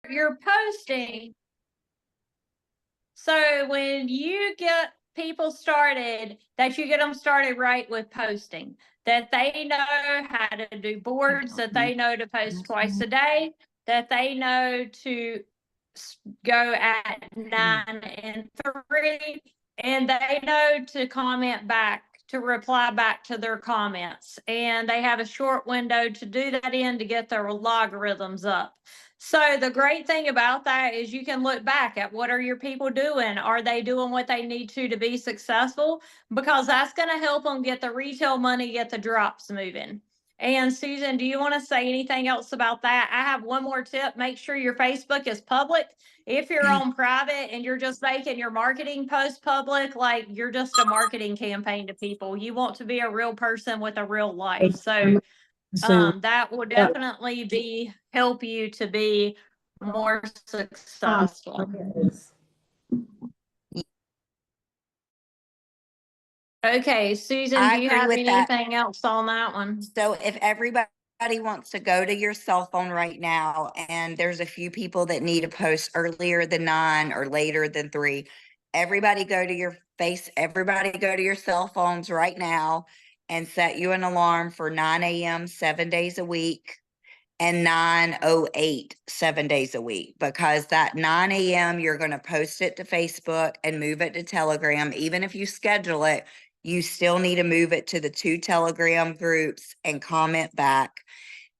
you're posting, so when you get people started, that you get them started right with posting, that they know how to do boards, that they know to post twice a day, that they know to go at 9 and 3, and they know to comment back, to reply back to their comments. And they have a short window to do that in to get their logarithms up. So the great thing about that is you can look back at what are your people doing? Are they doing what they need to be successful? Because that's going to help them get the retail money, get the drops moving. And Susan, do you want to say anything else about that? I have one more tip. Make sure your Facebook is public. If you're on private and you're just making your marketing post public, like you're just a marketing campaign to people, you want to be a real person with a real life. So that will definitely be help you to be more successful. Okay, Susan, I do you agree have with that. anything else on that one? So if everybody wants to go to your cell phone right now, and there's a few people that need to post earlier than 9 or later than 3, everybody go to your cell phones right now and set you an alarm for 9 a.m. 7 days a week and 9:08 7 days a week, because that 9 a.m. you're going to post it to Facebook and move it to Telegram. Even if you schedule it, you still need to move it to the 2 Telegram groups and comment back.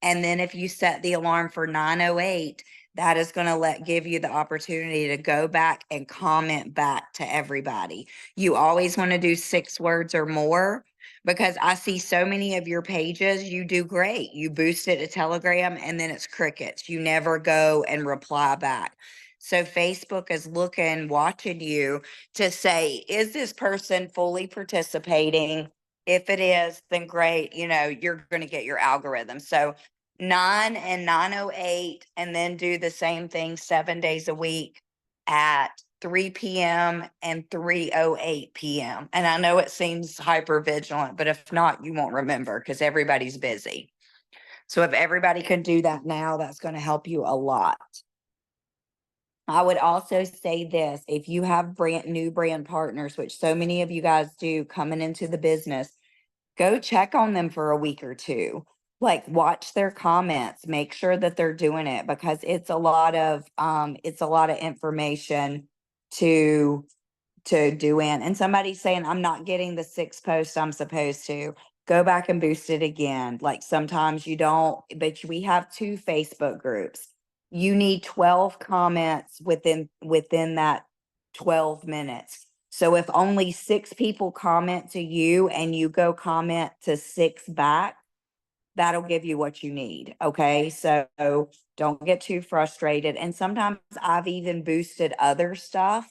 And then if you set the alarm for 9:08, that is going to give you the opportunity to go back and comment back to everybody. You always want to do 6 words or more, because I see so many of your pages, you do great. You boost it to Telegram and then it's crickets. You never go and reply back. So Facebook is watching you to say, is this person fully participating? If it is, then great. You're going to get your algorithm. So 9 and 9:08, and then do the same thing 7 days a week at 3 p.m. and 3:08 p.m. And I know it seems hyper vigilant, but if not, you won't remember because everybody's busy. So if everybody can do that now, that's going to help you a lot. I would also say this: if you have new brand partners, which so many of you guys do coming into the business, go check on them for a week or two. Like, watch their comments, make sure that they're doing it, because it's a lot of information to do in. And somebody's saying, I'm not getting the 6 posts I'm supposed to. Go back and boost it again. Like, sometimes you don't, but we have 2 Facebook groups. You need 12 comments within that 12 minutes. So if only 6 people comment to you and you go comment to 6 back, that'll give you what you need. Okay. So don't get too frustrated. And sometimes I've even boosted other stuff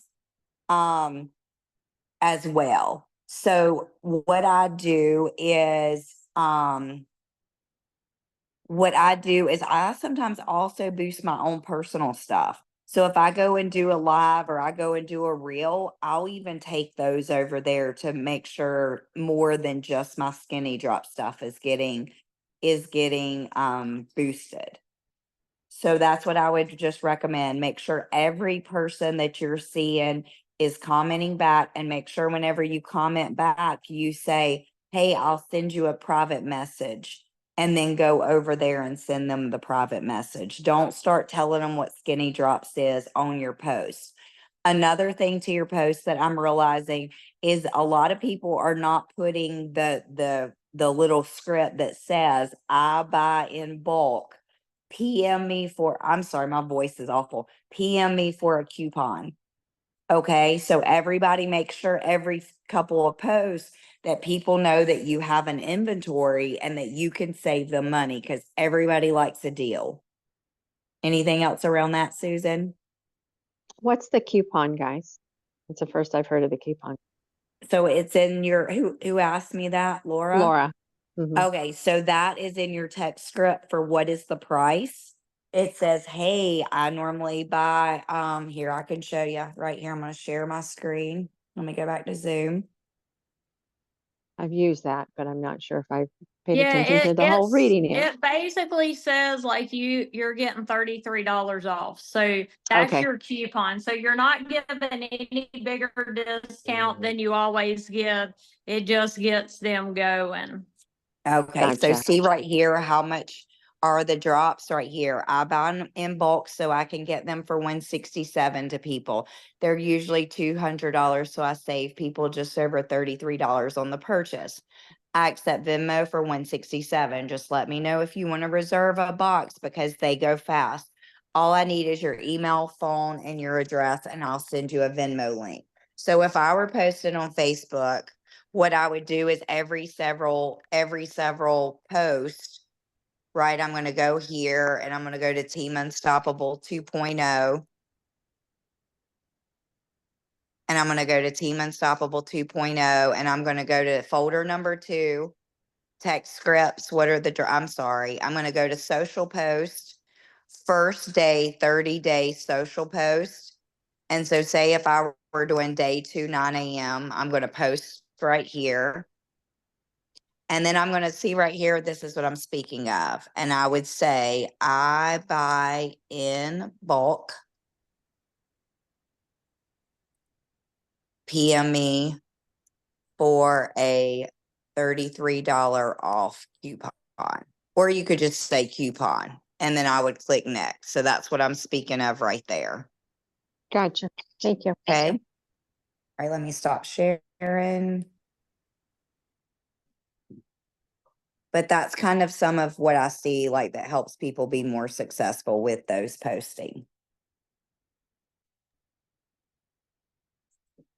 as well. So what I do is I sometimes also boost my own personal stuff. So if I go and do a live or I go and do a reel, I'll even take those over there to make sure more than just my skinny drop stuff is getting boosted. So that's what I would just recommend. Make sure every person that you're seeing is commenting back, and make sure whenever you comment back, you say, hey, I'll send you a private message, and then go over there and send them the private message. Don't start telling them what Skinny Drops is on your post. Another thing to your post that I'm realizing is a lot of people are not putting the little script that says, I buy in bulk. PM me for, I'm sorry, my voice is awful. PM me for a coupon. Okay, so everybody make sure every couple of posts that people know that you have an inventory and that you can save them money, because everybody likes a deal. Anything else around that, Susan? What's the coupon, guys? It's the first I've heard of the coupon. So it's in your, who asked me that, Laura? Laura. Mhm. Okay, so that is in your text script for what is the price. It says, hey, I normally buy, here, I can show you right here. I'm going to share my screen. Let me go back to Zoom. I've used that, but I'm not sure if I've paid Yeah, attention to the whole reading it. it basically says like you're getting $33 off. So that's Okay. your coupon. So you're not given any bigger discount than you always give. It just gets them going. Okay, so Gotcha. see right here, how much are the drops right here? I buy them in bulk so I can get them for 167 to people. They're usually $200, so I save people just over $33 on the purchase. I accept Venmo for 167. Just let me know if you want to reserve a box because they go fast. All I need is your email, phone, and your address, and I'll send you a Venmo link. So if I were posted on Facebook, what I would do is every several posts, right? I'm going to go here and I'm going to go to Team Unstoppable 2.0. And I'm going to go to Team Unstoppable 2.0 and I'm going to go to folder number 2, text scripts. I'm sorry. I'm going to go to social post, first day, 30-day social post. And so say if I were doing day 2, 9 a.m., I'm going to post right here. And then I'm going to see right here, this is what I'm speaking of. And I would say, I buy in bulk. PM me for a $33 off coupon. Or you could just say coupon. And then I would click next. So that's what I'm speaking of right there. Gotcha. Thank you. Okay. All right, let me stop sharing. But that's kind of some of what I see like that helps people be more successful with those posting.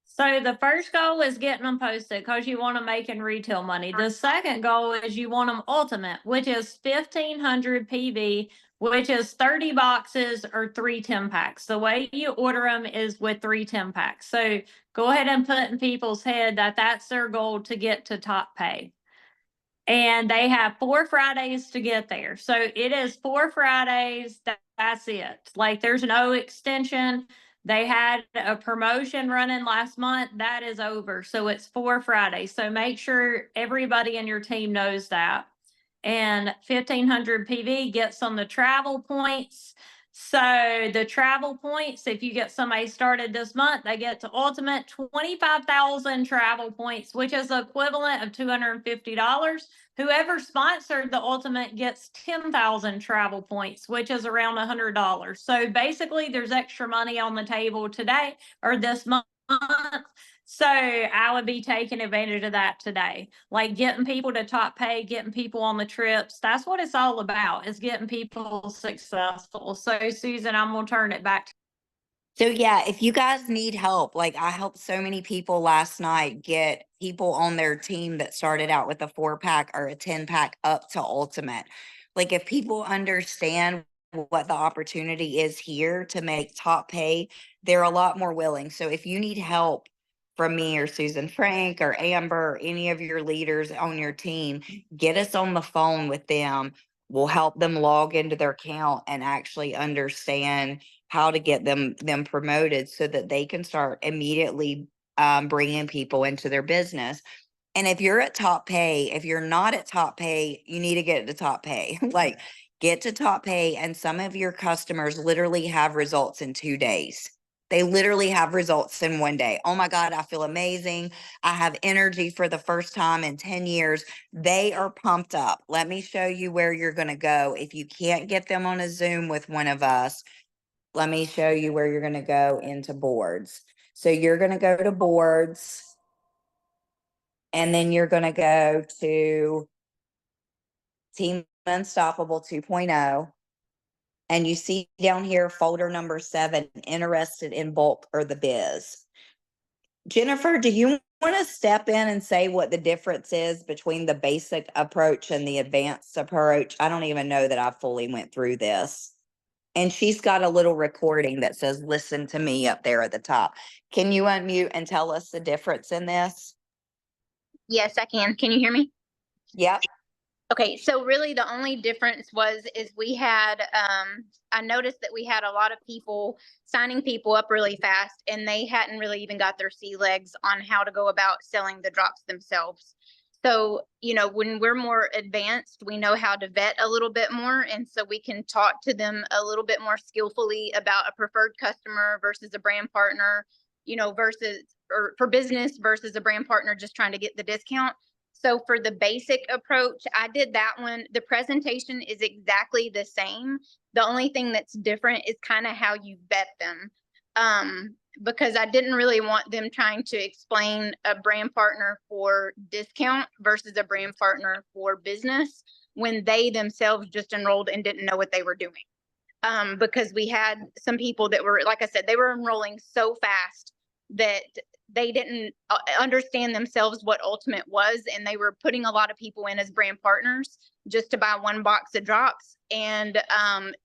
So the first goal is getting them posted because you want them making retail money. The second goal is you want them ultimate, which is 1,500 PV, which is 30 boxes or 3 10-packs. The way you order them is with 3 10-packs. So go ahead and put in people's head that that's their goal to get to top pay. And they have 4 Fridays to get there. So it is 4 Fridays. That's it. Like there's no extension. They had a promotion running last month. That is over. So it's 4 Fridays. So make sure everybody in your team knows that. And 1,500 PV gets on the travel points. So the travel points, if you get somebody started this month, they get to ultimate 25,000 travel points, which is the equivalent of $250. Whoever sponsored the ultimate gets 10,000 travel points, which is around $100. So basically there's extra money on the table today or this month. So I would be taking advantage of that today, like getting people to top pay, getting people on the trips. That's what it's all about, is getting people successful. So Susan, I'm going to turn it back to So yeah, if you guys need help, like I helped so many people last night get people on their team that started out with a 4-pack or a 10-pack up to ultimate. Like if people understand what the opportunity is here to make top pay, they're a lot more willing. So if you need help from me or Susan Frank or Amber or any of your leaders on your team, get us on the phone with them. We'll help them log into their account and actually understand how to get them promoted so that they can start immediately bringing people into their business. And if you're at top pay, if you're not at top pay, you need to get to top pay. Like get to top pay, and some of your customers literally have results in 2 days. They literally have results in 1 day. Oh my God, I feel amazing. I have energy for the first time in 10 years. They are pumped up. Let me show you where you're going to go. If you can't get them on a Zoom with one of us, let me show you where you're going to go into boards. So you're going to go to boards, and then you're going to go to Team Unstoppable 2.0. And you see down here, folder number 7, interested in bulk or the biz. Jennifer, do you want to step in and say what the difference is between the basic approach and the advanced approach? I don't even know that I fully went through this. And she's got a little recording that says, listen to me up there at the top. Can you unmute and tell us the difference in this? Yes, I can. Can you hear me? Yep. Okay, so really the only difference is we had, I noticed that we had a lot of people signing people up really fast, and they hadn't really even got their sea legs on how to go about selling the drops themselves. So, you know, when we're more advanced, we know how to vet a little bit more. And so we can talk to them a little bit more skillfully about a preferred customer versus a brand partner, you know, versus, or for business versus a brand partner just trying to get the discount. So for the basic approach, I did that one. The presentation is exactly the same. The only thing that's different is kind of how you vet them. Because I didn't really want them trying to explain a brand partner for discount versus a brand partner for business when they themselves just enrolled and didn't know what they were doing. Because we had some people that were, like I said, they were enrolling so fast that they didn't understand themselves what Ultimate was, and they were putting a lot of people in as brand partners just to buy one box of drops. And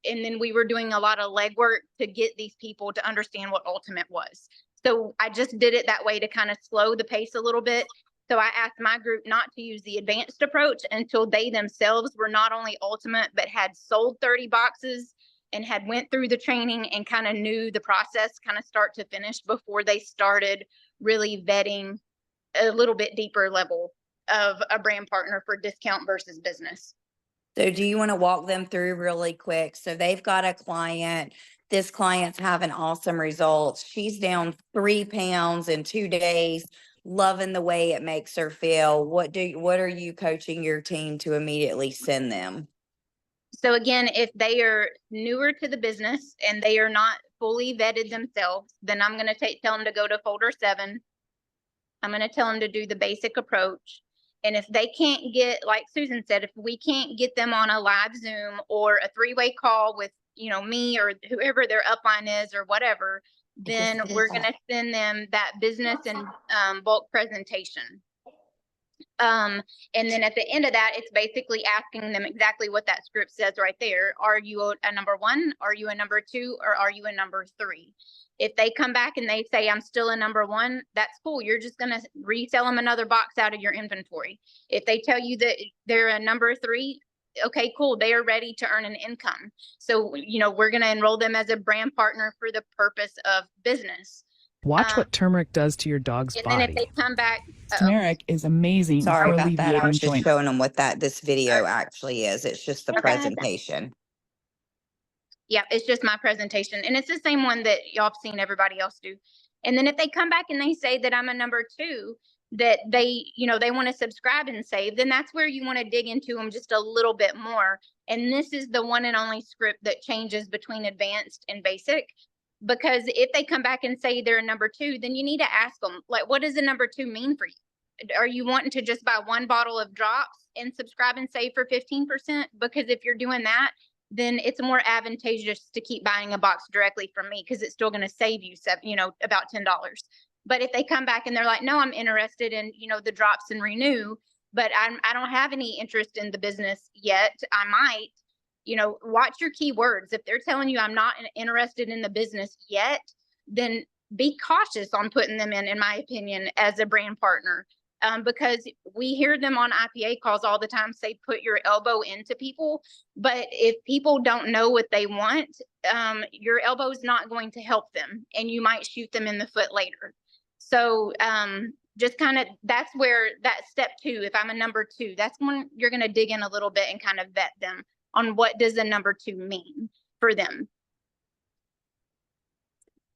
then we were doing a lot of legwork to get these people to understand what Ultimate was. So I just did it that way to kind of slow the pace a little bit. So I asked my group not to use the advanced approach until they themselves were not only Ultimate, but had sold 30 boxes and had went through the training and kind of knew the process kind of start to finish before they started really vetting a little bit deeper level of a brand partner for discount versus business. So do you want to walk them through really quick? So they've got a client. This client's having awesome results. She's down 3 pounds in 2 days, loving the way it makes her feel. What are you coaching your team to immediately send them? So again, if they are newer to the business and they are not fully vetted themselves, then I'm going to tell them to go to folder 7. I'm going to tell them to do the basic approach. And if they can't get, like Susan said, if we can't get them on a live Zoom or a 3-way call with, you know, me or whoever their upline is or whatever, then we're going to send them that business and bulk presentation. And then at the end of that, it's basically asking them exactly what that script says right there. Are you a number 1? Are you a number 2? Or are you a number 3? If they come back and they say, I'm still a number 1, that's cool. You're just going to resell them another box out of your inventory. If they tell you that they're a number 3, okay, cool. They are ready to earn an income. So, you know, we're going to enroll them as a brand partner for the purpose of business. Watch what turmeric does to your dog's And body. then if they come back, Turmeric is amazing Sorry for about that. I alleviating was just joint. showing them what this video actually is. It's just the Okay. presentation. Yeah, it's just my presentation. And it's the same one that y'all have seen everybody else do. And then if they come back and they say that I'm a number 2, that they, you know, they want to subscribe and save, then that's where you want to dig into them just a little bit more. And this is the one and only script that changes between advanced and basic. Because if they come back and say they're a number 2, then you need to ask them, like, what does a number 2 mean for you? Are you wanting to just buy 1 bottle of drops and subscribe and save for 15%? Because if you're doing that, then it's more advantageous to keep buying a box directly from me because it's still going to save you, about $10. But if they come back and they're like, no, I'm interested in, you know, the drops and renew, but I don't have any interest in the business yet. I might, you know, watch your keywords. If they're telling you I'm not interested in the business yet, then be cautious on putting them in my opinion, as a brand partner. Because we hear them on IPA calls all the time say, put your elbow into people. But if people don't know what they want, your elbow is not going to help them and you might shoot them in the foot later. So just kind of, that's where that step 2, if I'm a number 2, that's when you're going to dig in a little bit and kind of vet them on what does a number 2 mean for them.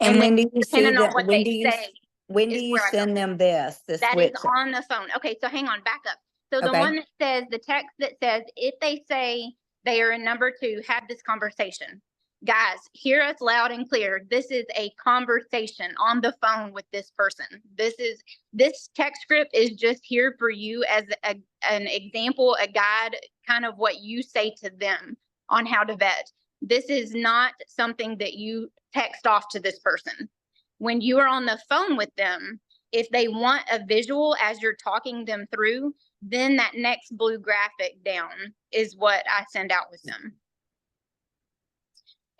And when do you see depending on that? what When they do you say, when do is you where I go. send them this? that switch? is on the phone. Okay, so hang on, back up. So the Okay. one that says, the text that says, if they say they are a number 2, have this conversation. Guys, hear us loud and clear. This is a conversation on the phone with this person. This text script is just here for you as an example, a guide, kind of what you say to them on how to vet. This is not something that you text off to this person. When you are on the phone with them, if they want a visual as you're talking them through, then that next blue graphic down is what I send out with them.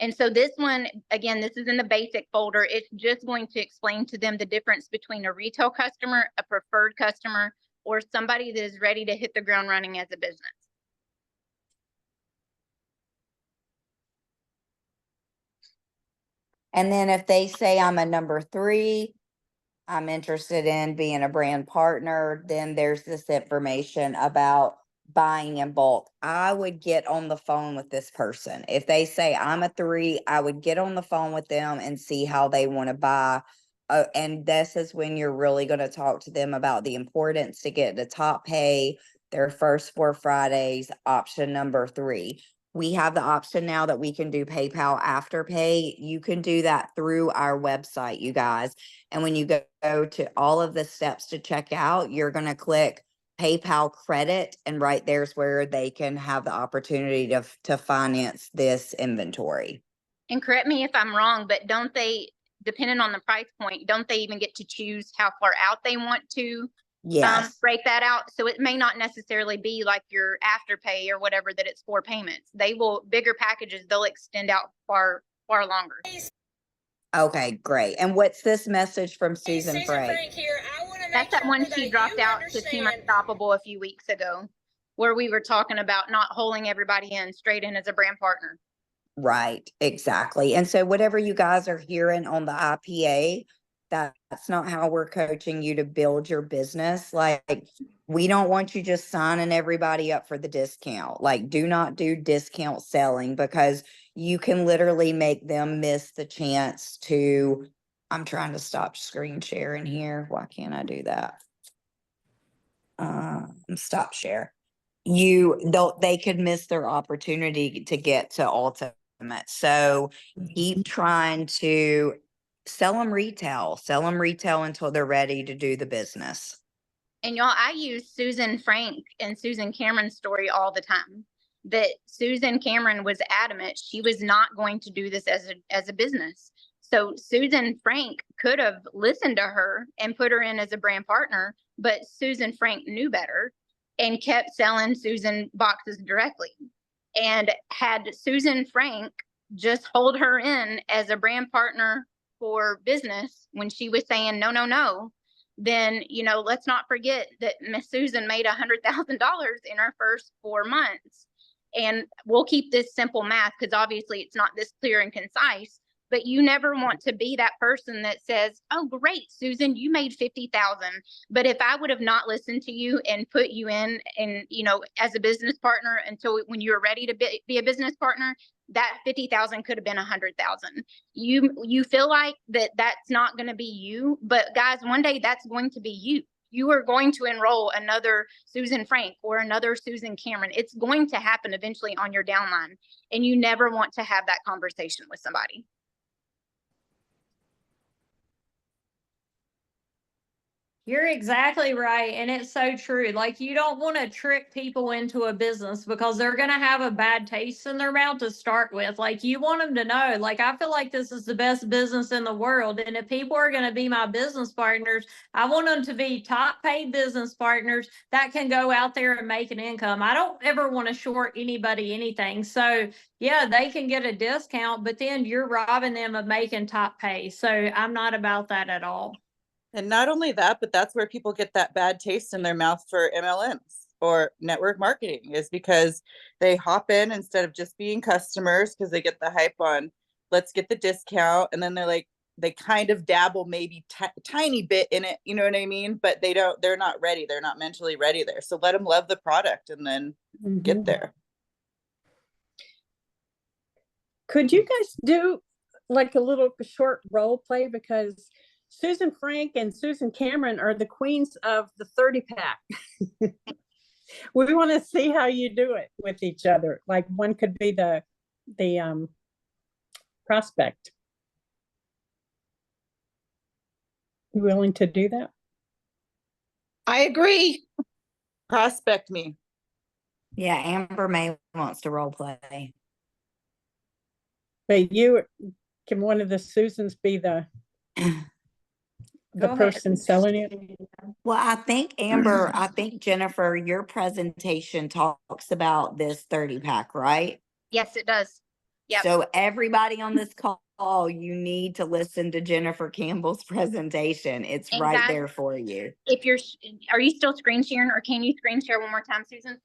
And so this one, again, this is in the basic folder. It's just going to explain to them the difference between a retail customer, a preferred customer, or somebody that is ready to hit the ground running as a business. And then if they say I'm a number 3, I'm interested in being a brand partner. Then there's this information about buying in bulk. I would get on the phone with this person. If they say I'm a 3, I would get on the phone with them and see how they want to buy. And this is when you're really going to talk to them about the importance to get the top pay, their first 4 Fridays, option number 3. We have the option now that we can do PayPal Afterpay. You can do that through our website, you guys. And when you go to all of the steps to check out, you're going to click PayPal credit, and right there's where they can have the opportunity to finance this inventory. And correct me if I'm wrong, but don't they, depending on the price point, don't they even get to choose how far out they want to Yes. break that out? So it may not necessarily be like your Afterpay or whatever, that it's 4 payments. They will, bigger packages, they'll extend out far longer. Okay, great. And what's this message from Susan Frank? That's that one she dropped out to Team Unstoppable a few weeks ago, where we were talking about not holding everybody in straight in as a brand partner. Right, exactly. And so whatever you guys are hearing on the IPA, that's not how we're coaching you to build your business. Like, we don't want you just signing everybody up for the discount. Like, do not do discount selling, because you can literally make them miss the chance to, I'm trying to stop screen sharing here. Why can't I do that? Stop share. They could miss their opportunity to get to Ultimate. So keep trying to sell them retail until they're ready to do the business. And y'all, I use Susan Frank and Susan Cameron's story all the time. That Susan Cameron was adamant she was not going to do this as a business. So Susan Frank could have listened to her and put her in as a brand partner, but Susan Frank knew better and kept selling Susan boxes directly. And had Susan Frank just hold her in as a brand partner for business when she was saying no, then, let's not forget that Miss Susan made $100,000 in her first 4 months. And we'll keep this simple math, because obviously it's not this clear and concise, but you never want to be that person that says, oh, great, Susan, you made 50,000. But if I would have not listened to you and put you in and, as a business partner until when you were ready to be a business partner, that 50,000 could have been 100,000. You feel like that's not going to be you, but guys, one day that's going to be you. You are going to enroll another Susan Frank or another Susan Cameron. It's going to happen eventually on your downline, and you never want to have that conversation with somebody. You're exactly right. And it's so true. Like, you don't want to trick people into a business because they're going to have a bad taste in their mouth to start with. Like, you want them to know, like, I feel like this is the best business in the world. And if people are going to be my business partners, I want them to be top paid business partners that can go out there and make an income. I don't ever want to short anybody anything. So yeah, they can get a discount, but then you're robbing them of making top pay. So I'm not about that at all. And not only that, but that's where people get that bad taste in their mouth for MLMs or network marketing, is because they hop in instead of just being customers, because they get the hype on, let's get the discount. And then they're like, they kind of dabble maybe tiny bit in it. You know what I mean? But they're not ready. They're not mentally ready there. So let them love the product and then get there. Could you guys do like a little short role play? Because Susan Frank and Susan Cameron are the queens of the 30 pack. We want to see how you do it with each other. Like, one could be the prospect. You willing to do that? I agree. Prospect me. Yeah, Amber May wants to role play. But can one of the Susans be the person selling it? Well, I think Jennifer, your presentation talks about this 30 pack, right? Yes, it does. Yep. So everybody on this call, you need to listen to Jennifer Campbell's presentation. It's And right guys, there for you. Are you still screen sharing, or can you screen share one more time, Susan?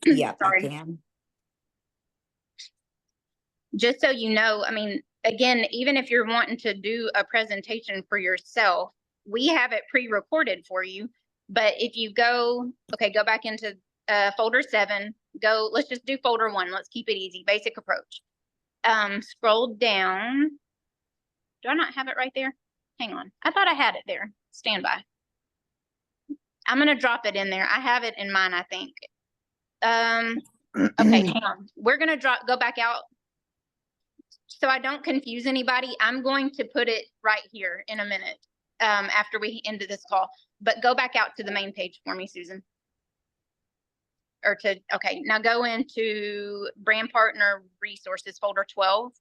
Yeah, Sorry. I can. Just so you know, I mean, again, even if you're wanting to do a presentation for yourself, we have it pre-recorded for you. But if you go, okay, go back into folder 7, let's just do folder 1. Let's keep it easy, basic approach. Scroll down. Do I not have it right there? Hang on. I thought I had it there. Stand by. I'm going to drop it in there. I have it in mine, I think. Okay, hang on. We're going to go back out. So I don't confuse anybody. I'm going to put it right here in a minute after we end this call. But go back out to the main page for me, Susan. Okay, now go into brand partner resources, folder 12.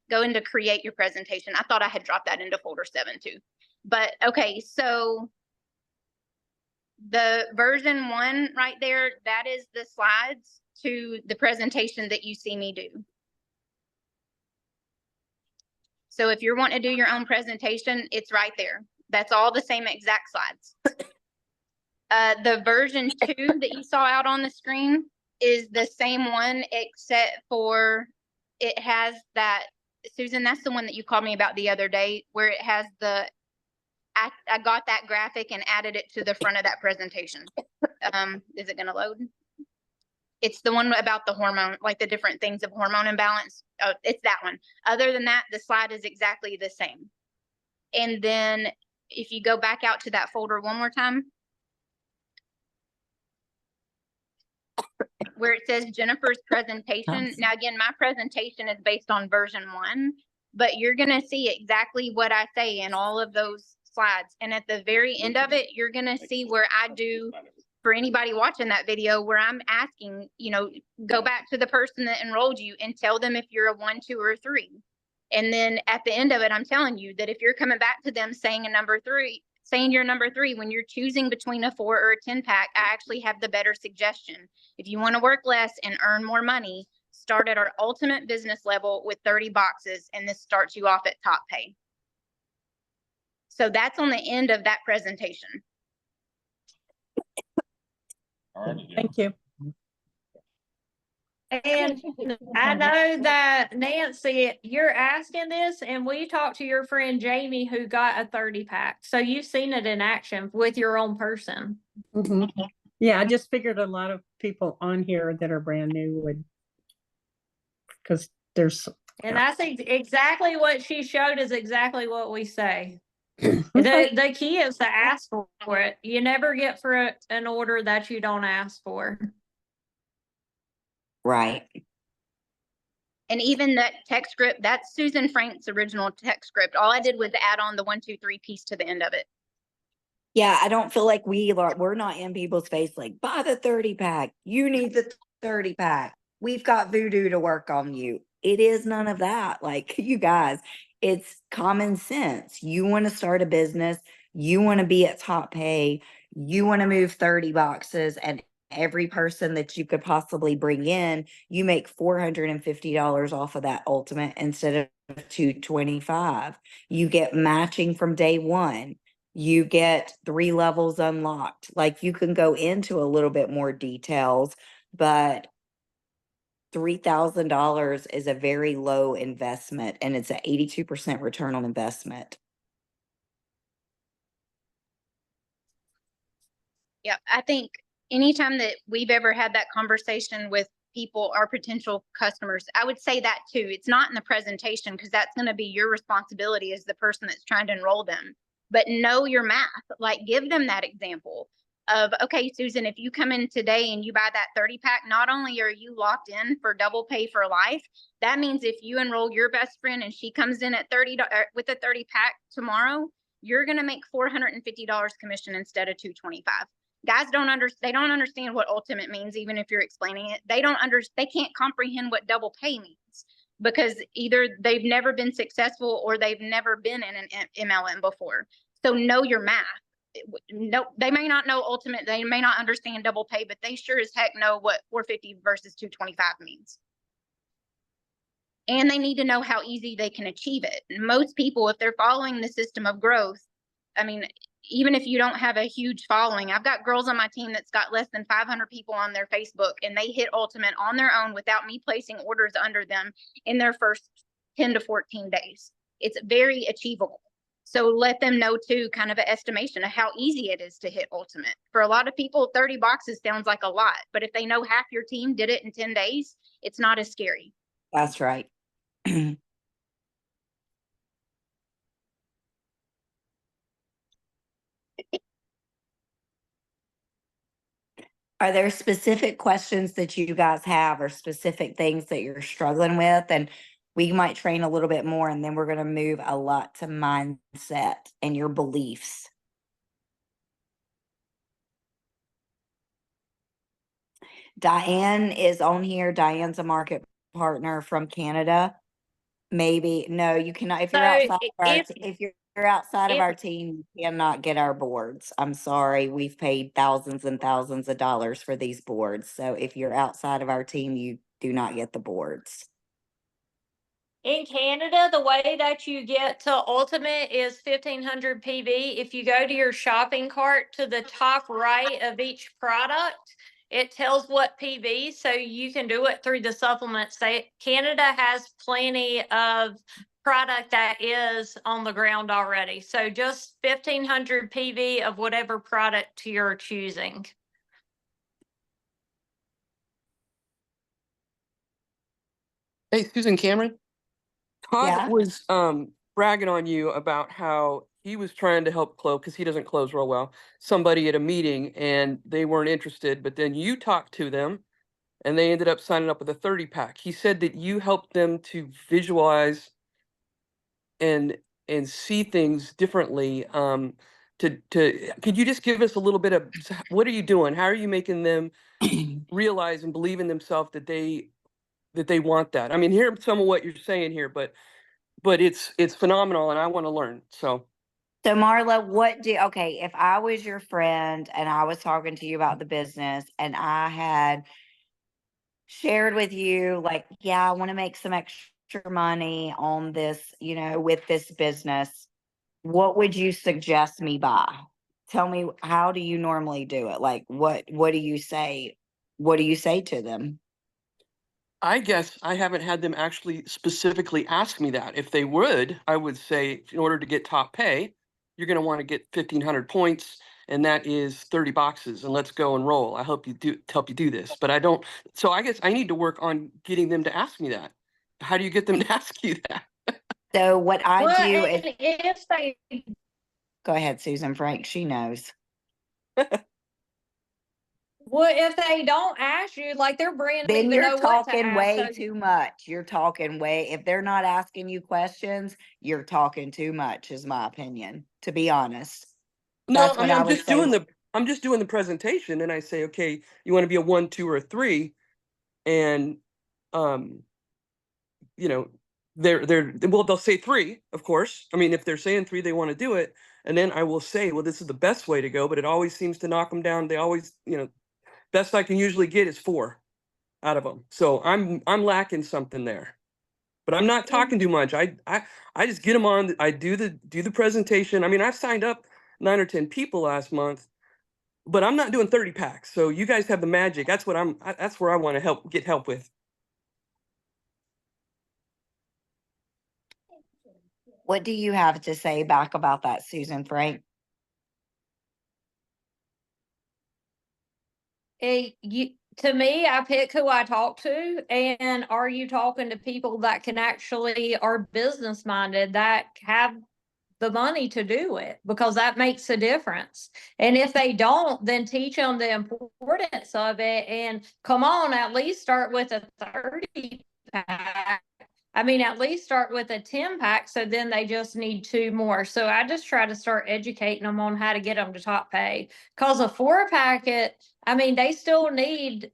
Go into create your presentation. I thought I had dropped that into folder 7 too. But okay, so the version 1 right there, that is the slides to the presentation that you see me do. So if you're wanting to do your own presentation, it's right there. That's all the same exact slides. The version 2 that you saw out on the screen is the same one, except for it has that, Susan, that's the one that you called me about the other day, where it has the, I got that graphic and added it to the front of that presentation. Is it going to load? It's the one about the hormone, like the different things of hormone imbalance. Oh, it's that one. Other than that, the slide is exactly the same. And then if you go back out to that folder one more time, where it says Jennifer's presentation. Now, again, my presentation is based on version 1, but you're going to see exactly what I say in all of those slides. And at the very end of it, you're going to see where I do, for anybody watching that video, where I'm asking, you know, go back to the person that enrolled you and tell them if you're a 1, 2, or 3. And then at the end of it, I'm telling you that if you're coming back to them saying saying you're number 3, when you're choosing between a 4 or a 10 pack, I actually have the better suggestion. If you want to work less and earn more money, start at our ultimate business level with 30 boxes, and this starts you off at top pay. So that's on the end of that presentation. Thank you. And I know that Nancy, you're asking this, and we talked to your friend Jamie who got a 30 pack. So you've seen it in action with your own person. Mhm. Yeah, I just figured a lot of people on here that are brand new would, because there's. And that's exactly what she showed is exactly what we say. Okay. The key is to ask for it. You never get for an order that you don't ask for. Right. And even that text script, that's Susan Frank's original text script. All I did was add on the 1, 2, 3 piece to the end of it. Yeah, I don't feel like we're not in people's face like, buy the 30 pack. You need the 30 pack. We've got voodoo to work on you. It is none of that. Like, you guys, it's common sense. You want to start a business. You want to be at top pay. You want to move 30 boxes, and every person that you could possibly bring in, you make $450 off of that ultimate instead of $225. You get matching from day 1. You get 3 levels unlocked. Like, you can go into a little bit more details, but $3,000 is a very low investment, and it's an 82% return on investment. Yeah, I think anytime that we've ever had that conversation with people, our potential customers, I would say that too. It's not in the presentation because that's going to be your responsibility as the person that's trying to enroll them. But know your math, like give them that example of, okay, Susan, if you come in today and you buy that 30 pack, not only are you locked in for double pay for life, that means if you enroll your best friend and she comes in at with a 30 pack tomorrow, you're going to make $450 commission instead of $225. Guys they don't understand what ultimate means, even if you're explaining it. They can't comprehend what double pay means because either they've never been successful or they've never been in an MLM before. So know your math. No, they may not know ultimate, they may not understand double pay, but they sure as heck know what 450 versus 225 means. And they need to know how easy they can achieve it. Most people, if they're following the system of growth, I mean, even if you don't have a huge following, I've got girls on my team that's got less than 500 people on their Facebook, and they hit ultimate on their own without me placing orders under them in their first 10 to 14 days. It's very achievable. So let them know too, kind of an estimation of how easy it is to hit ultimate. For a lot of people, 30 boxes sounds like a lot, but if they know half your team did it in 10 days, it's not as scary. That's right. Are there specific questions that you guys have or specific things that you're struggling with? And we might train a little bit more, and then we're going to move a lot to mindset and your beliefs. Diane is on here. Diane's a market partner from Canada. Maybe, no, you cannot, if you're So outside of our, if- if you're outside of if- our team, you cannot get our boards. I'm sorry, we've paid thousands and thousands of dollars for these boards. So if you're outside of our team, you do not get the boards. In Canada, the way that you get to ultimate is 1500 PV. If you go to your shopping cart to the top right of each product, it tells what PV, so you can do it through the supplements. Canada has plenty of product that is on the ground already. So just 1500 PV of whatever product you're choosing. Hey, Susan Cameron. Todd Yeah. was bragging on you about how he was trying to help close, because he doesn't close real well, somebody at a meeting and they weren't interested, but then you talked to them and they ended up signing up with a 30 pack. He said that you helped them to visualize and see things differently. Could you just give us a little bit of what are you doing? How are you making them realize and believe in themselves that they want that? I mean, hear some of what you're saying here, but it's phenomenal and I want to learn. So Marla, okay, if I was your friend and I was talking to you about the business and I had shared with you, like, yeah, I want to make some extra money on this, with this business, what would you suggest me buy? Tell me, how do you normally do it? Like, what do you say? What do you say to them? I guess I haven't had them actually specifically ask me that. If they would, I would say, in order to get top pay, you're going to want to get 1,500 points, and that is 30 boxes. And let's go and roll. I help you do this. But I don't. So I guess I need to work on getting them to ask me that. How do you get them to ask you that? So what I Well, do and is, if they go ahead, Susan Frank. She knows. Well, if they don't ask you, like their brand don't Then even know you're what to talking ask. way So too much. You're talking way, if they're not asking you questions, you're talking too much, is my opinion, to be honest. No, That's I what mean, I would say. I'm just doing the presentation, and I say, okay, you want to be a 1, 2, or 3, and you know, they'll say 3, of course. I mean, if they're saying 3, they want to do it, and then I will say, well, this is the best way to go, but it always seems to knock them down. They always, best I can usually get is 4 out of them. So I'm lacking something there. But I'm not talking too much. I just get them on. I do the presentation. I mean, I've signed up 9 or 10 people last month, but I'm not doing 30 packs. So you guys have the magic. That's what that's where I want to get help with. What do you have to say back about that, Susan Frank? to me, I pick who I talk to, and are you talking to people that can actually are business minded, that have the money to do it, because that makes a difference. And if they don't, then teach them the importance of it, and come on, at least start with a 30 pack. I mean, at least start with a 10 pack. So then they just need 2 more. So I just try to start educating them on how to get them to top pay. Cause a 4 packet, I mean, they still need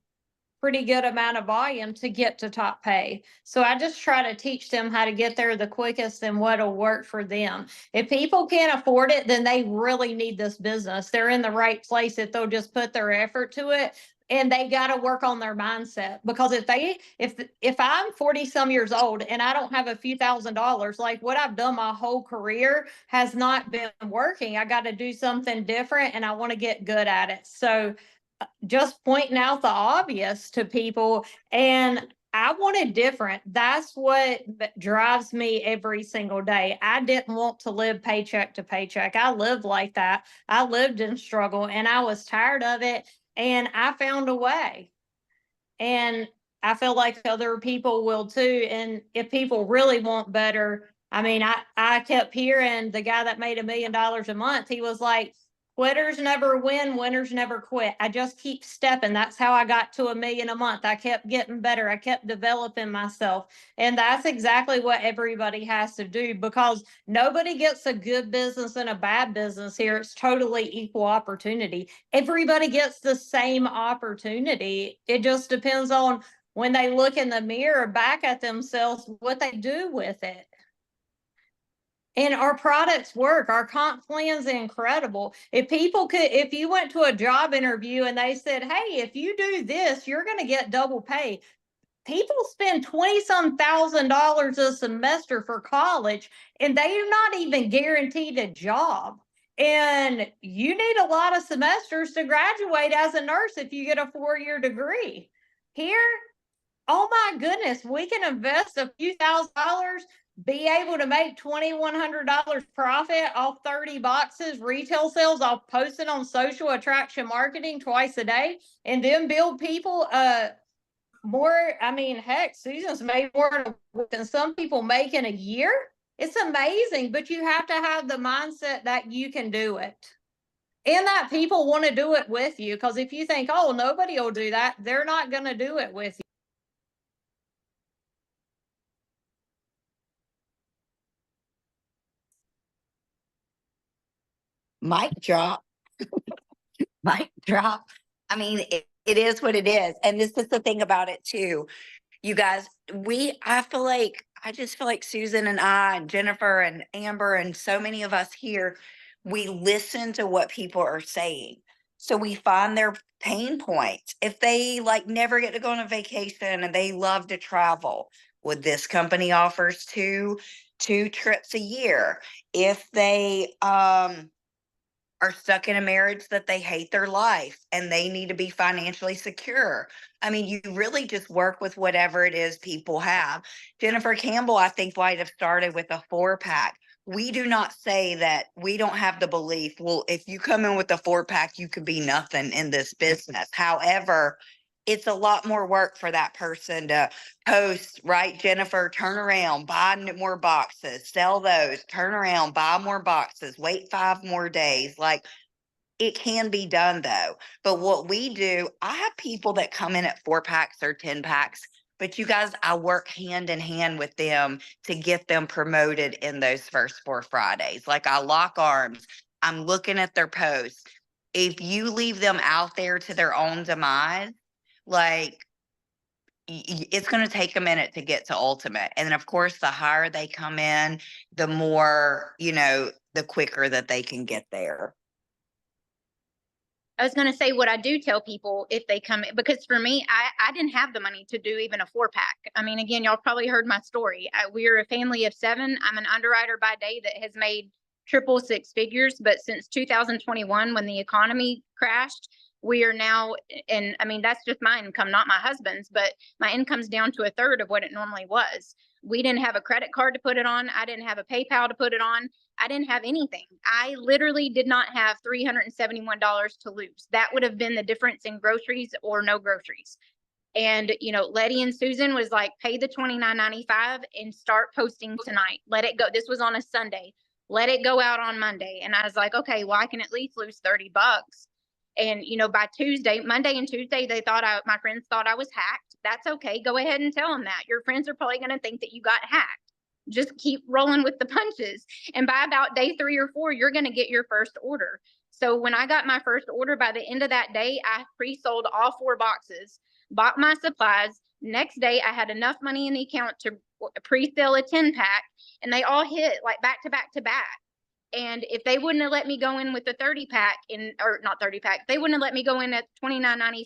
pretty good amount of volume to get to top pay. So I just try to teach them how to get there the quickest and what'll work for them. If people can't afford it, then they really need this business. They're in the right place if they'll just put their effort to it. And they got to work on their mindset, because if I'm 40 some years old and I don't have a few $1,000s, like what I've done my whole career has not been working. I got to do something different, and I want to get good at it. So just pointing out the obvious to people, and I wanted different. That's what drives me every single day. I didn't want to live paycheck to paycheck. I lived like that. I lived in struggle and I was tired of it. And I found a way. And I feel like other people will too. And if people really want better, I mean, I kept hearing the guy that made $1 million a month, he was like, quitters never win, winners never quit. I just keep stepping. That's how I got to $1 million a month. I kept getting better. I kept developing myself. And that's exactly what everybody has to do, because nobody gets a good business and a bad business here. It's totally equal opportunity. Everybody gets the same opportunity. It just depends on when they look in the mirror back at themselves, what they do with it. And our products work. Our comp plan's incredible. If you went to a job interview and they said, hey, if you do this, you're going to get double pay. People spend $20-some thousand a semester for college, and they are not even guaranteed a job. And you need a lot of semesters to graduate as a nurse if you get a 4-year degree. Here, oh my goodness, we can invest a few $1,000s, be able to make $2,100 profit off 30 boxes, retail sales, off posting on social attraction marketing twice a day, and then build people more. I mean, heck, Susan's made more than some people make in a year. It's amazing, but you have to have the mindset that you can do it. And that people want to do it with you. Because if you think, oh, nobody will do that, they're not going to do it with you. Mic drop. Mic drop. I mean, it is what it is. And this is the thing about it too. You guys, I just feel like Susan and I and Jennifer and Amber and so many of us here, we listen to what people are saying. So we find their pain points. If they like never get to go on a vacation and they love to travel, would this company offers two trips a year? If they are stuck in a marriage that they hate their life and they need to be financially secure. I mean, you really just work with whatever it is people have. Jennifer Campbell, I think, might have started with a 4-pack. We do not say that. We don't have the belief, well, if you come in with a 4-pack, you could be nothing in this business. However, it's a lot more work for that person to post, right? Jennifer, turn around, buy more boxes, sell those, turn around, buy more boxes, wait 5 more days. Like, it can be done though. But what we do, I have people that come in at 4-packs or 10-packs, but you guys, I work hand in hand with them to get them promoted in those first 4 Fridays. Like, I lock arms. I'm looking at their posts. If you leave them out there to their own demise, like, it's going to take a minute to get to ultimate. And then of course, the higher they come in, the more, the quicker that they can get there. I was going to say what I do tell people if they come in, because for me, I didn't have the money to do even a 4-pack. I mean, again, y'all probably heard my story. We're a family of 7. I'm an underwriter by day that has made triple 6 figures. But since 2021, when the economy crashed, we are now, and I mean, that's just my income, not my husband's, but my income's down to 1/3 of what it normally was. We didn't have a credit card to put it on. I didn't have a PayPal to put it on. I didn't have anything. I literally did not have $371 to lose. That would have been the difference in groceries or no groceries. And, Letty and Susan was like, pay the $29.95 and start posting tonight. Let it go. This was on a Sunday. Let it go out on Monday. And I was like, okay, well, I can at least lose $30. And, by Monday and Tuesday, my friends thought I was hacked. That's okay. Go ahead and tell them that. Your friends are probably going to think that you got hacked. Just keep rolling with the punches. And by about day 3 or 4, you're going to get your first order. So when I got my first order, by the end of that day, I pre-sold all 4 boxes, bought my supplies. Next day, I had enough money in the account to pre-sell a 10-pack, and they all hit like back to back to back. And if they wouldn't have let me go in with the 30-pack or not 30-pack, they wouldn't have let me go in at $29.95.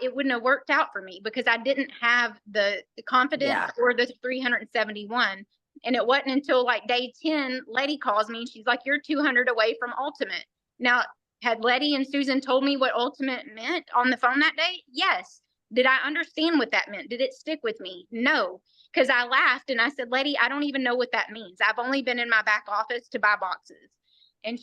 It wouldn't have worked out for me because I didn't have the confidence or the 371. And it wasn't until like day 10, Letty calls me and she's like, you're 200 away from ultimate. Now, had Letty and Susan told me what ultimate meant on the phone that day? Yes. Did I understand what that meant? Did it stick with me? No, because I laughed and I said, lady, I don't even know what that means. I've only been in my back office to buy boxes. And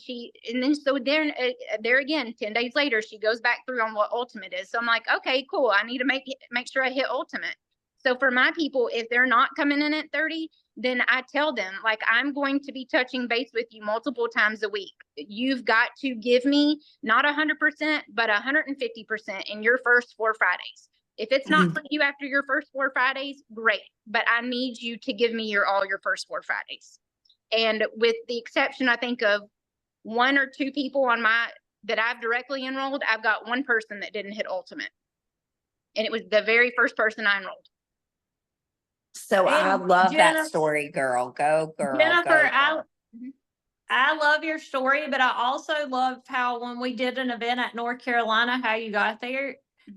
then so there again, 10 days later, she goes back through on what ultimate is. So I'm like, okay, cool. I need to make sure I hit ultimate. So for my people, if they're not coming in at 30, then I tell them, like, I'm going to be touching base with you multiple times a week. You've got to give me not 100%, but 150% in your first 4 Fridays. If it's not for you after your first 4 Fridays, great. But I need you to give me all your first 4 Fridays. And with the exception, I think, of 1 or 2 people that I've directly enrolled, I've got 1 person that didn't hit ultimate. And it was the very first person I enrolled. So I And love that Jennifer- story, girl. Go, girl. Jennifer, go, girl. I love your story, but I also love how when we did an event at North Carolina, how you got there.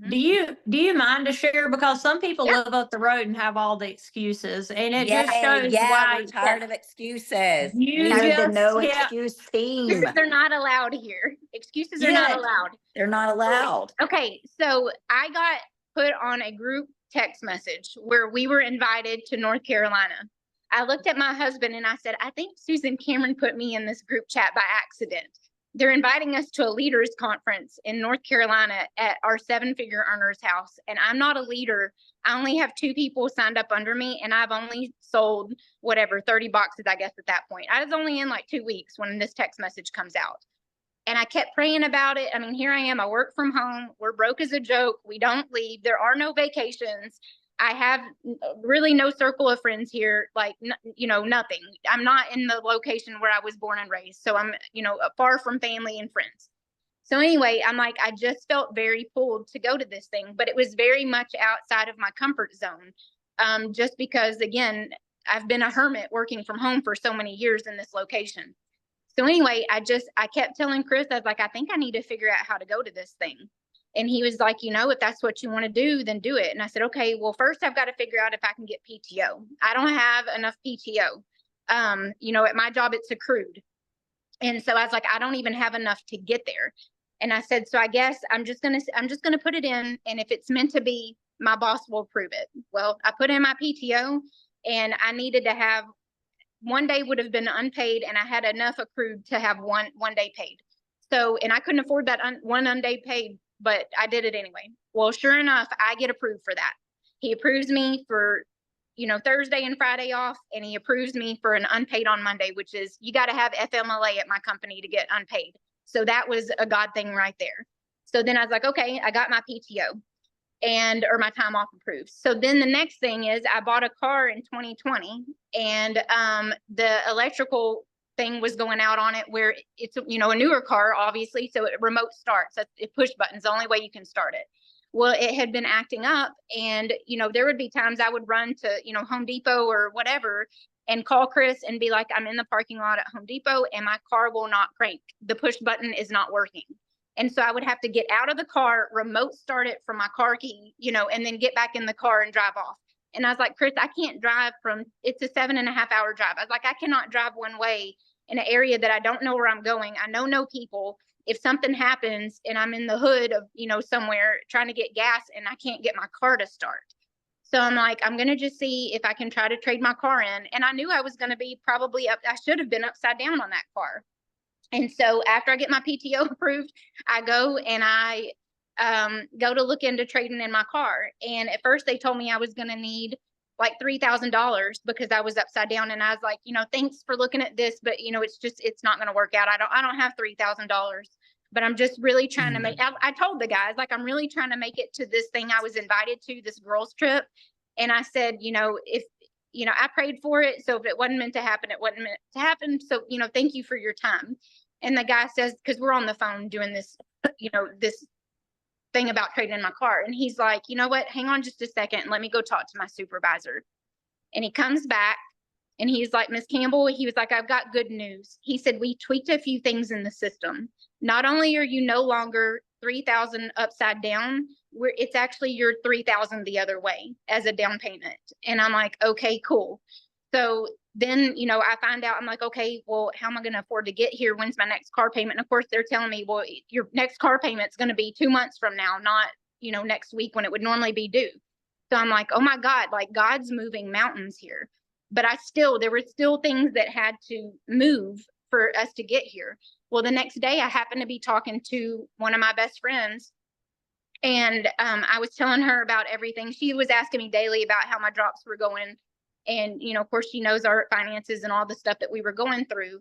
Do you mind to share? Because some people Yeah. live up the road and have all the excuses, and it Yeah, just shows yeah, why we're tired of excuses. You We're the just no kept- excuse team. Excuses are not allowed here. Excuses are not Yeah. allowed. They're not allowed. Okay, so I got put on a group text message where we were invited to North Carolina. I looked at my husband and I said, I think Susan Cameron put me in this group chat by accident. They're inviting us to a leaders conference in North Carolina at our 7-figure earners house. And I'm not a leader. I only have 2 people signed up under me, and I've only sold 30 boxes, I guess, at that point. I was only in like 2 weeks when this text message comes out. And I kept praying about it. I mean, here I am. I work from home. We're broke as a joke. We don't leave. There are no vacations. I have really no circle of friends here, like, nothing. I'm not in the location where I was born and raised. So I'm, far from family and friends. So anyway, I'm like, I just felt very pulled to go to this thing, but it was very much outside of my comfort zone. Just because, again, I've been a hermit working from home for so many years in this location. So anyway, I kept telling Chris, I was like, I think I need to figure out how to go to this thing. And he was like, if that's what you want to do, then do it. And I said, okay, well, first I've got to figure out if I can get PTO. I don't have enough PTO. At my job, it's accrued. And so I was like, I don't even have enough to get there. And I said, so I guess I'm just going to put it in. And if it's meant to be, my boss will approve it. Well, I put in my PTO, and I needed to have 1 day would have been unpaid, and I had enough accrued to have one day paid. So, and I couldn't afford that one unday paid, but I did it anyway. Well, sure enough, I get approved for that. He approves me for, Thursday and Friday off, and he approves me for an unpaid on Monday, which is, you got to have FMLA at my company to get unpaid. So that was a God thing right there. So then I was like, okay, I got my PTO or my time off approved. So then the next thing is I bought a car in 2020, and the electrical thing was going out on it, where it's, a newer car, obviously. So it remote starts, it push buttons, the only way you can start it. Well, it had been acting up, and, there would be times I would run to, Home Depot or whatever, and call Chris and be like, I'm in the parking lot at Home Depot and my car will not crank. The push button is not working. And so I would have to get out of the car, remote start it from my car key, and then get back in the car and drive off. And I was like, Chris, I can't drive it's a 7.5-hour drive. I was like, I cannot drive one way in an area that I don't know where I'm going. I know no people. If something happens and I'm in the hood of, somewhere trying to get gas and I can't get my car to start. So I'm like, I'm going to just see if I can try to trade my car in. And I knew I was going to be probably I should have been upside down on that car. And so after I get my PTO approved, I go and I go to look into trading in my car. And at first they told me I was going to need like $3,000 because I was upside down. And I was like, thanks for looking at this, but it's not going to work out. I don't have $3,000, but I'm just really trying to make, I told the guys, like, I'm really trying to make it to this thing I was invited to, this girls trip. And I said, if, I prayed for it. So if it wasn't meant to happen, it wasn't meant to happen. So, thank you for your time. And the guy says, because we're on the phone doing this, this thing about trading in my car. And he's like, you know what, hang on just a second and let me go talk to my supervisor. And he comes back and he's like, Miss Campbell, he was like, I've got good news. He said, we tweaked a few things in the system. Not only are you no longer 3,000 upside down, it's actually your 3,000 the other way as a down payment. And I'm like, okay, cool. So then, I find out, I'm like, okay, well, how am I going to afford to get here? When's my next car payment? And of course they're telling me, well, your next car payment's going to be 2 months from now, not, next week when it would normally be due. So I'm like, oh my God, like God's moving mountains here. But there were still things that had to move for us to get here. Well, the next day I happened to be talking to one of my best friends, and I was telling her about everything. She was asking me daily about how my drops were going. And, of course, she knows our finances and all the stuff that we were going through.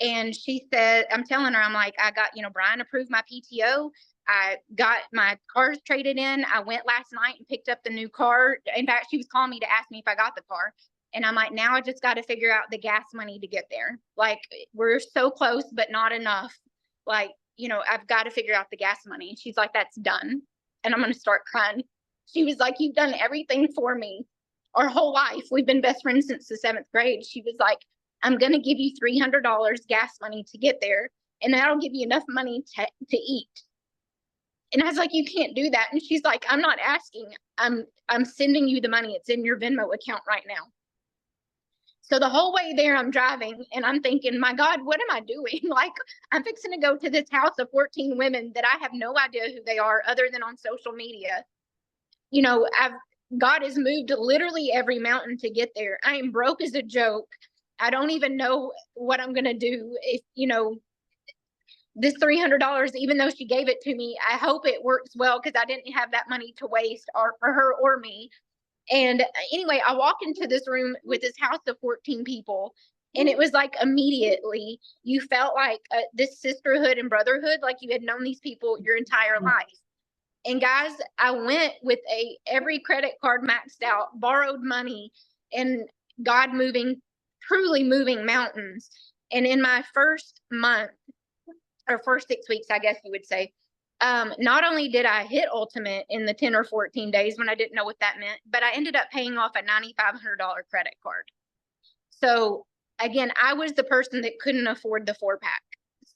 And she said, I'm telling her, I'm like, I got, Brian approved my PTO. I got my cars traded in. I went last night and picked up the new car. In fact, she was calling me to ask me if I got the car. And I'm like, now I just got to figure out the gas money to get there. Like, we're so close, but not enough. Like, I've got to figure out the gas money. And she's like, that's done. And I'm going to start crying. She was like, you've done everything for me our whole life. We've been best friends since the 7th grade. She was like, I'm going to give you $300 gas money to get there. And that'll give you enough money to eat. And I was like, you can't do that. And she's like, I'm not asking. I'm sending you the money. It's in your Venmo account right now. So the whole way there, I'm driving and I'm thinking, my God, what am I doing? Like, I'm fixing to go to this house of 14 women that I have no idea who they are other than on social media. God has moved literally every mountain to get there. I am broke as a joke. I don't even know what I'm going to do. If, this $300, even though she gave it to me, I hope it works well because I didn't have that money to waste for her or me. And anyway, I walk into this room with this house of 14 people, and it was like immediately you felt like this sisterhood and brotherhood, like you had known these people your entire life. And guys, I went with every credit card maxed out, borrowed money, and God truly moving mountains. And in my first month, or first 6 weeks, I guess you would say, not only did I hit ultimate in the 10 or 14 days when I didn't know what that meant, but I ended up paying off a $9,500 credit card. So again, I was the person that couldn't afford the 4-pack.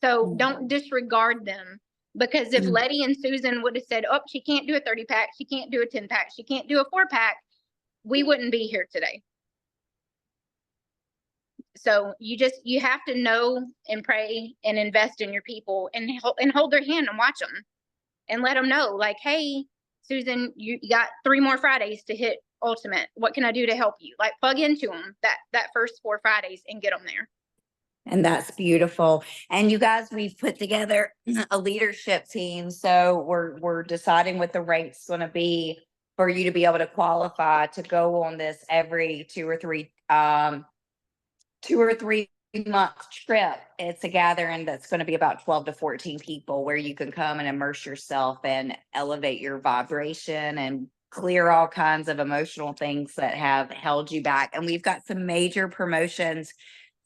So don't disregard them, because if Letty and Susan would have said, oh, she can't do a 30-pack, she can't do a 10-pack, she can't do a 4-pack, we wouldn't be here today. So you have to know and pray and invest in your people and hold their hand and watch them and let them know, like, hey, Susan, you got 3 more Fridays to hit ultimate. What can I do to help you? Like, plug into them that first 4 Fridays and get them there. And that's beautiful. And you guys, we've put together a leadership team. So we're deciding what the rate's going to be for you to be able to qualify to go on this every 2 or 3 month trip. It's a gathering that's going to be about 12 to 14 people where you can come and immerse yourself and elevate your vibration and clear all kinds of emotional things that have held you back. And we've got some major promotions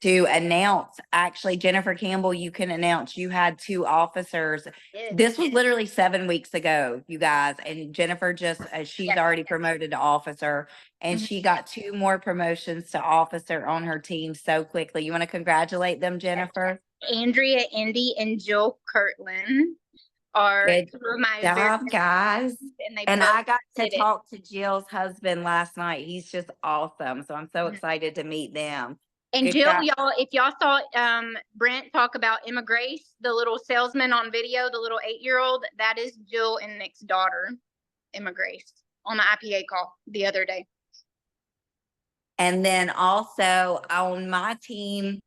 to announce. Actually, Jennifer Campbell, you can announce you had 2 officers. This was literally 7 weeks ago, you guys. And Jennifer she's already promoted to officer, and she got 2 more promotions to officer on her team so quickly. You want to congratulate them, Jennifer? Andrea, Indy, and Jill Kirtland are Good my job, guys. And I got to did it. talk to Jill's husband last night. He's just awesome. So I'm so excited to meet them. And Good Jill, job. if y'all saw Brent talk about Emma Grace, the little salesman on video, the little 8-year-old, that is Jill and Nick's daughter, Emma Grace, on the IPA call the other day. And then also on my team,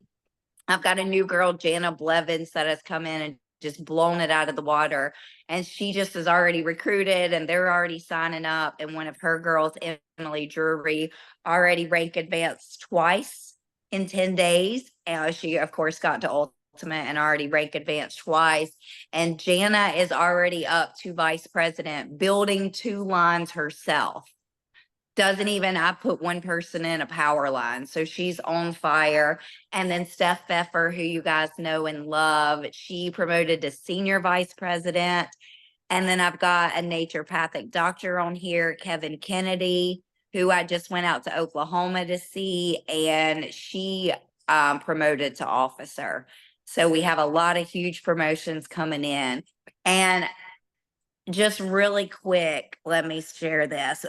I've got a new girl, Jana Blevins, that has come in and just blown it out of the water. And she just is already recruited and they're already signing up. And one of her girls, Emily Drury, already rank advanced twice in 10 days. She, of course, got to ultimate and already rank advanced twice. And Jana is already up to vice president, building 2 lines herself. I put one person in a power line. So she's on fire. And then Steph Pfeffer, who you guys know and love, she promoted to senior vice president. And then I've got a naturopathic doctor on here, Kevin Kennedy, who I just went out to Oklahoma to see, and she promoted to officer. So we have a lot of huge promotions coming in. And just really quick, let me share this.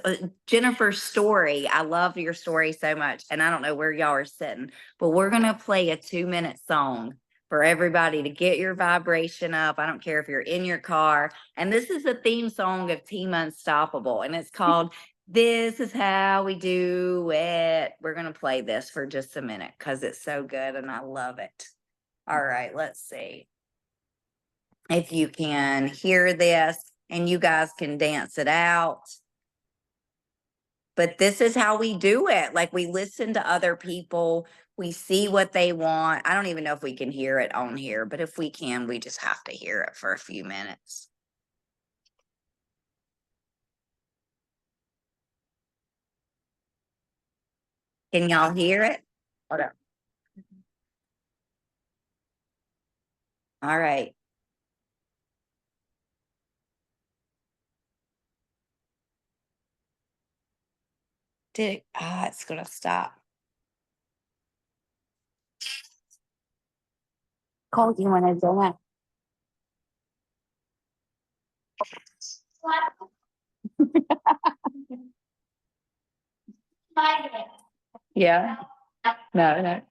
Jennifer's story. I love your story so much. And I don't know where y'all are sitting, but we're going to play a 2-minute song for everybody to get your vibration up. I don't care if you're in your car. And this is the theme song of Team Unstoppable, and it's called This Is How We Do It. We're going to play this for just a minute because it's so good and I love it. All right, let's see if you can hear this and you guys can dance it out. But this is how we do it. Like, we listen to other people, we see what they want. I don't even know if we can hear it on here, but if we can, we just have to hear it for a few minutes. Can y'all hear it? Hold up. All right. It's gonna stop. Cole, do you wanna do it? Yeah. No.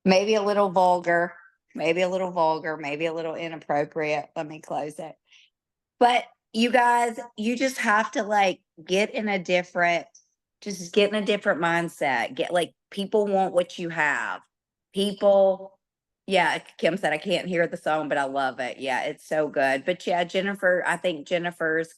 Maybe a little vulgar, maybe a little inappropriate. Let me close it. But you guys, you just have to like get in a different mindset. Get like, people want what you have. People, yeah, Kim said I can't hear the song, but I love it. Yeah, it's so good. But yeah, Jennifer, I think Jennifer's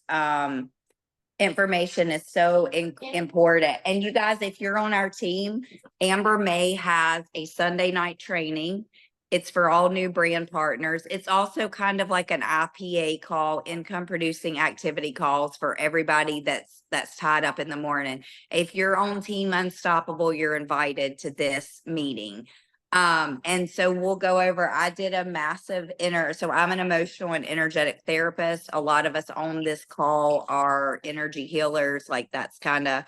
information is so important. And you guys, if you're on our team, Amber May has a Sunday night training. It's for all new brand partners. It's also kind of like an IPA call, income producing activity calls, for everybody that's tied up in the morning. If you're on Team Unstoppable, you're invited to this meeting. And so we'll go over, I did a massive so I'm an emotional and energetic therapist. A lot of us on this call are energy healers. Like, that's kind of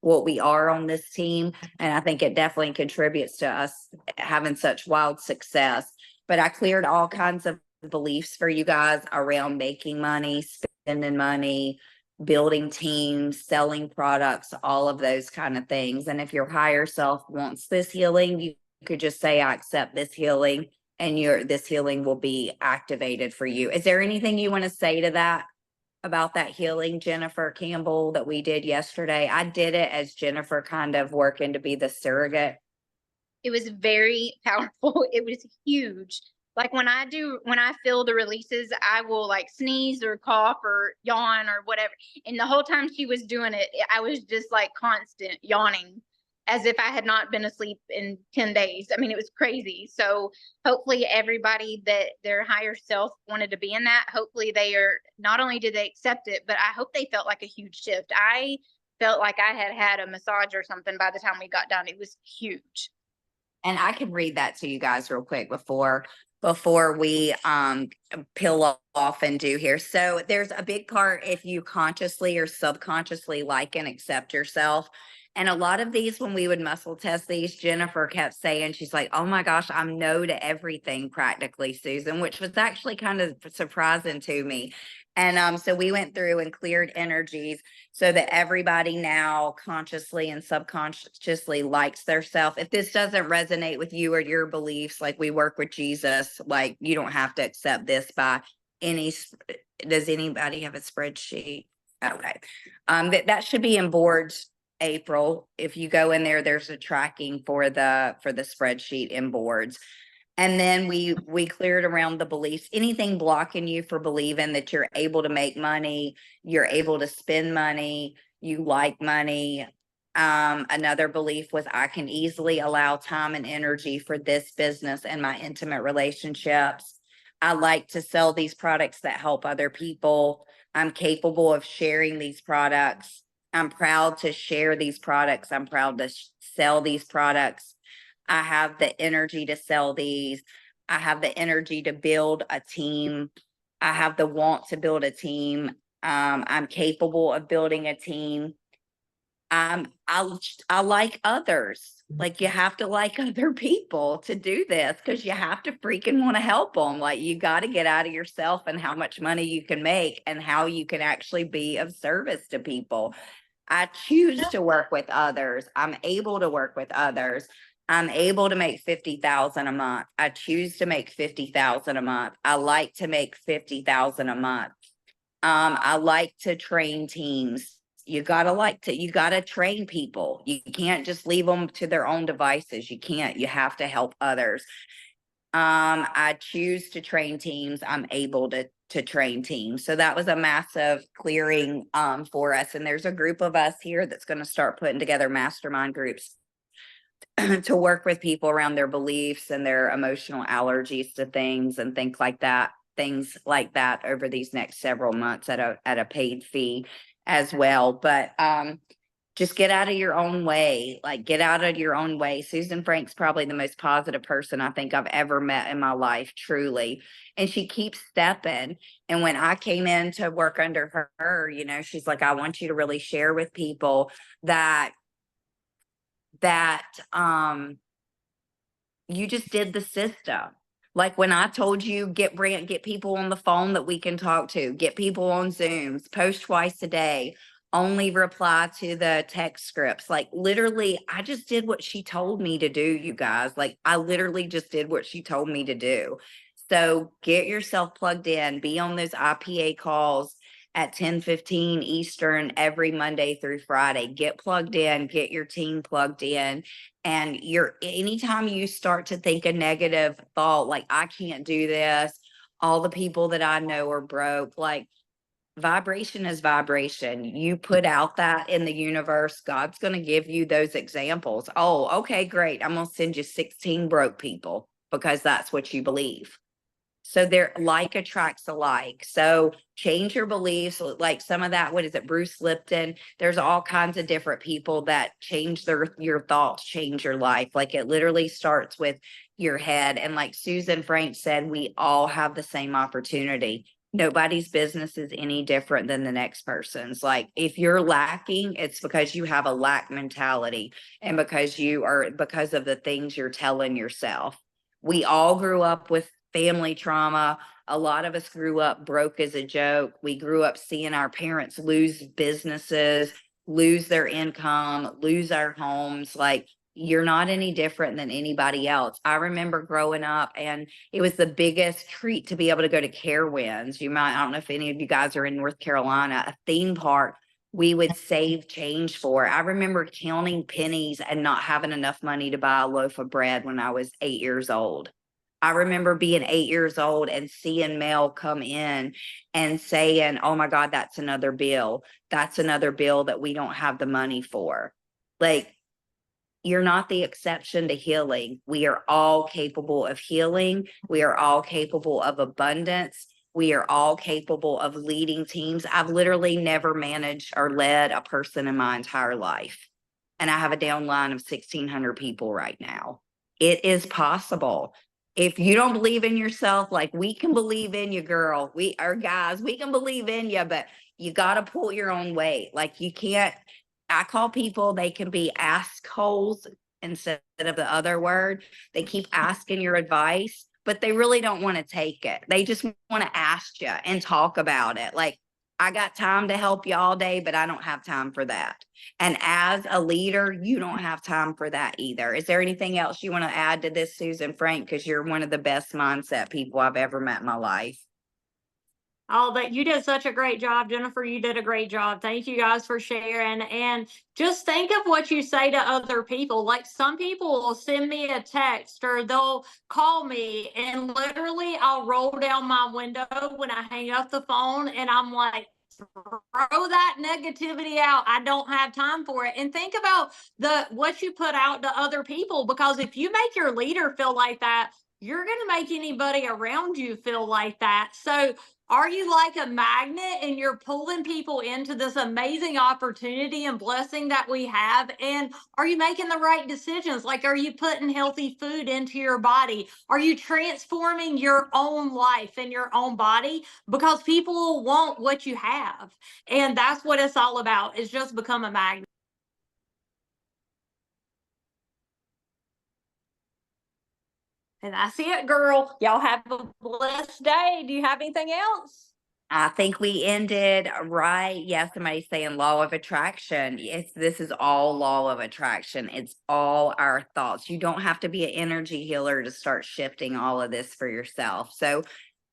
what we are on this team. And I think it definitely contributes to us having such wild success. But I cleared all kinds of beliefs for you guys around making money, spending money, building teams, selling products, all of those kind of things. And if your higher self wants this healing, you could just say, I accept this healing, and this healing will be activated for you. Is there anything you want to say to that, about that healing, Jennifer Campbell, that we did yesterday? I did it as Jennifer, kind of working to be the surrogate. It was very powerful. It was huge. Like, when I feel the releases, I will like sneeze or cough or yawn or whatever. And the whole time she was doing it, I was just like constant yawning, as if I had not been asleep in 10 days. I mean, it was crazy. So hopefully everybody that their higher self wanted to be in that, hopefully not only did they accept it, but I hope they felt like a huge shift. I felt like I had a massage or something by the time we got done. It was huge. And I can read that to you guys real quick before we peel off and do here. So there's a big part, if you consciously or subconsciously like and accept yourself. And a lot of these, when we would muscle test these, Jennifer kept saying, she's like, oh my gosh, I'm no to everything practically, Susan, which was actually kind of surprising to me. And so we went through and cleared energies so that everybody now consciously and subconsciously likes their self. If this doesn't resonate with you or your beliefs, like, we work with Jesus, like, you don't have to accept this by any. Does anybody have a spreadsheet? Okay. That should be in boards, April. If you go in there, there's a tracking for the spreadsheet in boards. And then we cleared around the beliefs, anything blocking you for believing that you're able to make money, you're able to spend money, you like money. Another belief was, I can easily allow time and energy for this business and my intimate relationships. I like to sell these products that help other people. I'm capable of sharing these products. I'm proud to share these products. I'm proud to sell these products. I have the energy to sell these. I have the energy to build a team. I have the want to build a team. I'm capable of building a team. I like others. Like, you have to like other people to do this, because you have to freaking want to help them. Like, you got to get out of yourself and how much money you can make and how you can actually be of service to people. I choose to work with others. I'm able to work with others. I'm able to make 50,000 a month. I choose to make 50,000 a month. I like to make 50,000 a month. I like to train teams. You gotta train people. You can't just leave them to their own devices. You can't, you have to help others. I choose to train teams. I'm able to train teams. So that was a massive clearing for us. And there's a group of us here that's going to start putting together mastermind groups to work with people around their beliefs and their emotional allergies to things and things like that over these next several months at a paid fee as well. But just get out of your own way. Like, get out of your own way. Susan Frank's probably the most positive person I think I've ever met in my life, truly. And she keeps stepping. And when I came in to work under her, you know, she's like, I want you to really share with people that you just did the system. Like when I told you, get people on the phone that we can talk to, get people on Zooms, post twice a day, only reply to the text scripts. Like literally, I just did what she told me to do, you guys. Like I literally just did what she told me to do. So get yourself plugged in, be on those IPA calls at 10:15 Eastern every Monday through Friday. Get plugged in, get your team plugged in. And anytime you start to think a negative thought, like I can't do this, all the people that I know are broke, like vibration is vibration. You put out that in the universe, God's going to give you those examples. Oh, okay, great. I'm going to send you 16 broke people because that's what you believe. So they're like attracts alike. So change your beliefs. Like some of that, what is it, Bruce Lipton? There's all kinds of different people that change your thoughts, change your life. Like it literally starts with your head. And like Susan Frank said, we all have the same opportunity. Nobody's business is any different than the next person's. Like if you're lacking, it's because you have a lack mentality and because of the things you're telling yourself. We all grew up with family trauma. A lot of us grew up broke as a joke. We grew up seeing our parents lose businesses, lose their income, lose our homes. Like you're not any different than anybody else. I remember growing up and it was the biggest treat to be able to go to Carowinds. I don't know if any of you guys are in North Carolina, a theme park we would save change for. I remember counting pennies and not having enough money to buy a loaf of bread when I was 8 years old. I remember being 8 years old and seeing mail come in and saying, oh my God, that's another bill. That's another bill that we don't have the money for. Like, you're not the exception to healing. We are all capable of healing. We are all capable of abundance. We are all capable of leading teams. I've literally never managed or led a person in my entire life. And I have a downline of 1,600 people right now. It is possible. If you don't believe in yourself, like we can believe in you, girl. We are guys, we can believe in you, but you got to pull your own weight. Like you can't, I call people, they can be assholes instead of the other word. They keep asking your advice, but they really don't want to take it. They just want to ask you and talk about it. Like, I got time to help you all day, but I don't have time for that. And as a leader, you don't have time for that either. Is there anything else you want to add to this, Susan Frank? Because you're one of the best mindset people I've ever met in my life. Oh, but you did such a great job, Jennifer. You did a great job. Thank you guys for sharing. And just think of what you say to other people. Like some people will send me a text or they'll call me and literally I'll roll down my window when I hang up the phone and I'm like, throw that negativity out. I don't have time for it. And think about what you put out to other people, because if you make your leader feel like that, you're going to make anybody around you feel like that. So are you like a magnet and you're pulling people into this amazing opportunity and blessing that we have? And are you making the right decisions? Like, are you putting healthy food into your body? Are you transforming your own life and your own body? Because people want what you have. And that's what it's all about, is just become a magnet. And that's it, girl. Y'all have a blessed day. Do you have anything else? I think we ended right. Yes, somebody's saying law of attraction. This is all law of attraction. It's all our thoughts. You don't have to be an energy healer to start shifting all of this for yourself. So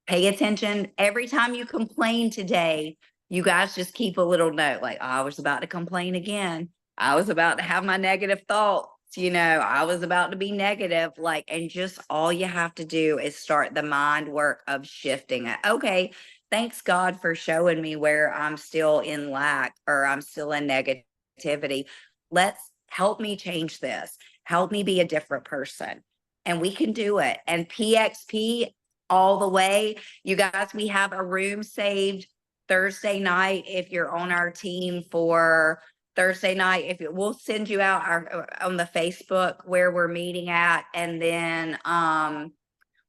pay attention. Every time you complain today, you guys just keep a little note like, I was about to complain again. I was about to have my negative thoughts. I was about to be negative. Like, and just all you have to do is start the mind work of shifting it. Okay. Thanks God for showing me where I'm still in lack or I'm still in negativity. Let's help me change this. Help me be a different person. And we can do it. And PXP all the way. You guys, we have a room saved Thursday night. If you're on our team for Thursday night, we'll send you out on the Facebook where we're meeting at. And then,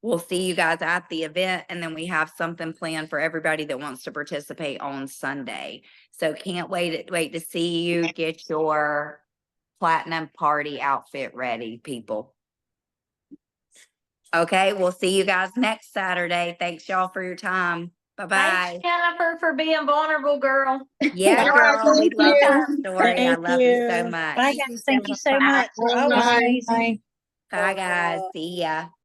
we'll see you guys at the event, and then we have something planned for everybody that wants to participate on Sunday. So can't wait to see you get your platinum party outfit ready, people. Okay, we'll see you guys next Saturday. Thanks y'all for your time. Bye-bye. Thanks, Jennifer, for being vulnerable, girl. Yeah, All right, girl, we thank love that you. story. I Thank love you so you. much. Bye, guys. Thank you so much. You're always Bye. amazing. Bye, guys. See ya.